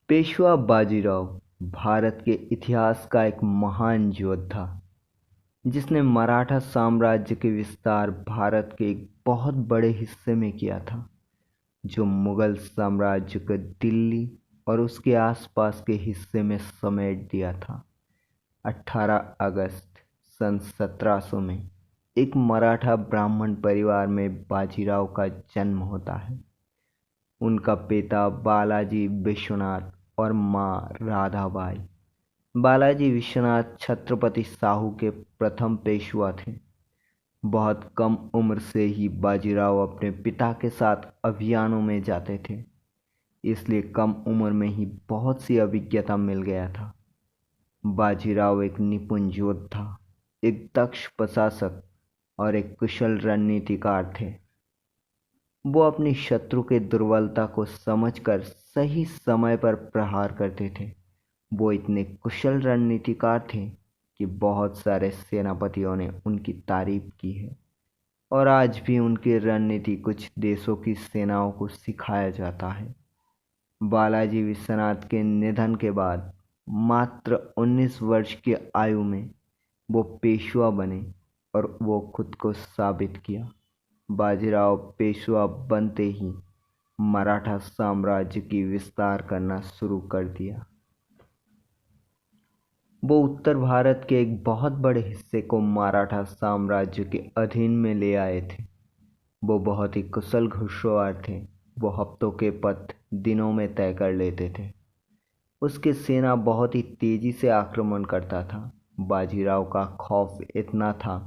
पेशवा बाजीराव भारत के इतिहास का एक महान योद्धा जिसने मराठा साम्राज्य के विस्तार भारत के एक बहुत बड़े हिस्से में किया था, जो मुगल साम्राज्य को दिल्ली और उसके आसपास के हिस्से में समेट दिया था। 18 अगस्त सन 1700 में एक मराठा ब्राह्मण परिवार में बाजीराव का जन्म होता है। उनका पिता बालाजी विश्वनाथ और मां राधाबाई। बालाजी विश्वनाथ छत्रपति साहू के प्रथम पेशवा थे। बहुत कम उम्र से ही बाजीराव अपने पिता के साथ अभियानों में जाते थे, इसलिए कम उम्र में ही बहुत सी अभिज्ञता मिल गया था। बाजीराव एक निपुण योद्धा, एक दक्ष प्रशासक और एक कुशल रणनीतिकार थे। वो अपनी शत्रु के दुर्बलता को समझकर सही समय पर प्रहार करते थे। वो इतने कुशल रणनीतिकार थे कि बहुत सारे सेनापतियों ने उनकी तारीफ की है और आज भी उनकी रणनीति कुछ देशों की सेनाओं को सिखाया जाता है। बालाजी विश्वनाथ के निधन के बाद मात्र 19 वर्ष की आयु में वो पेशवा बने और वो खुद को साबित किया। बाजीराव पेशवा बनते ही मराठा साम्राज्य की विस्तार करना शुरू कर दिया। वो उत्तर भारत के एक बहुत बड़े हिस्से को मराठा साम्राज्य के अधीन में ले आए थे। वो बहुत ही कुशल घुड़सवार थे। वो हफ्तों के पथ दिनों में तय कर लेते थे। उसकी सेना बहुत ही तेजी से आक्रमण करता था। बाजीराव का खौफ इतना था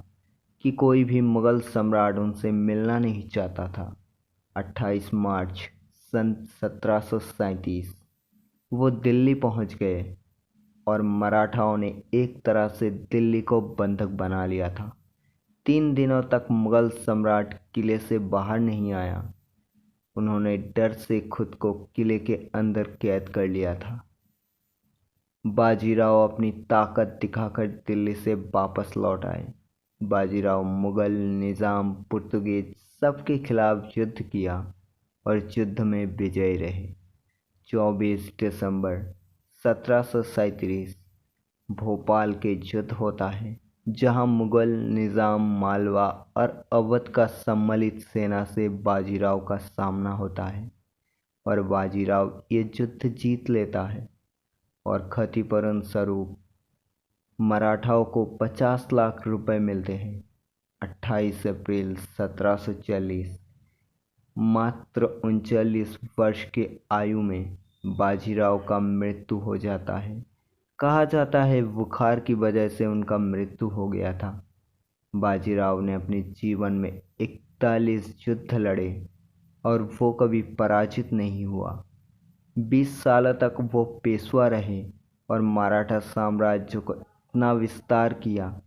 कि कोई भी मुगल सम्राट उनसे मिलना नहीं चाहता था। 28 मार्च सन 1737 वो दिल्ली पहुंच गए और मराठाओं ने एक तरह से दिल्ली को बंधक बना लिया था। 3 दिनों तक मुगल सम्राट किले से बाहर नहीं आया। उन्होंने डर से खुद को किले के अंदर कैद कर लिया था। बाजीराव अपनी ताकत दिखाकर दिल्ली से वापस लौट आए। बाजीराव मुगल निज़ाम पुर्तगीज सबके खिलाफ युद्ध किया और युद्ध में विजयी रहे। 24 दिसंबर 1737 भोपाल के युद्ध होता है, जहां मुगल निज़ाम मालवा और अवध का सम्मिलित सेना से बाजीराव का सामना होता है और बाजीराव ये युद्ध जीत लेता है और क्षतिपूर्ति स्वरूप मराठाओं को 50 लाख रुपए मिलते हैं। 28 अप्रैल 1740 मात्र 39 वर्ष की आयु में बाजीराव का मृत्यु हो जाता है। कहा जाता है बुखार की वजह से उनका मृत्यु हो गया था। बाजीराव ने अपने जीवन में 41 युद्ध लड़े और वो कभी पराजित नहीं हुआ। 20 साल तक वो पेशवा रहे और मराठा साम्राज्य को इतना विस्तार किया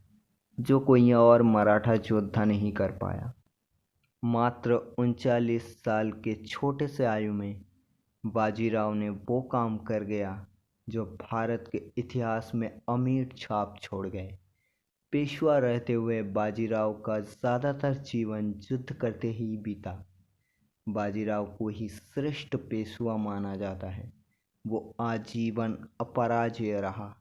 जो कोई और मराठा योद्धा नहीं कर पाया। मात्र 39 साल के छोटे से आयु में बाजीराव ने वो काम कर गया जो भारत के इतिहास में अमिट छाप छोड़ गए। पेशवा रहते हुए बाजीराव का ज़्यादातर जीवन युद्ध करते ही बीता। बाजीराव को ही श्रेष्ठ पेशवा माना जाता है। वो आजीवन अपराजेय रहा।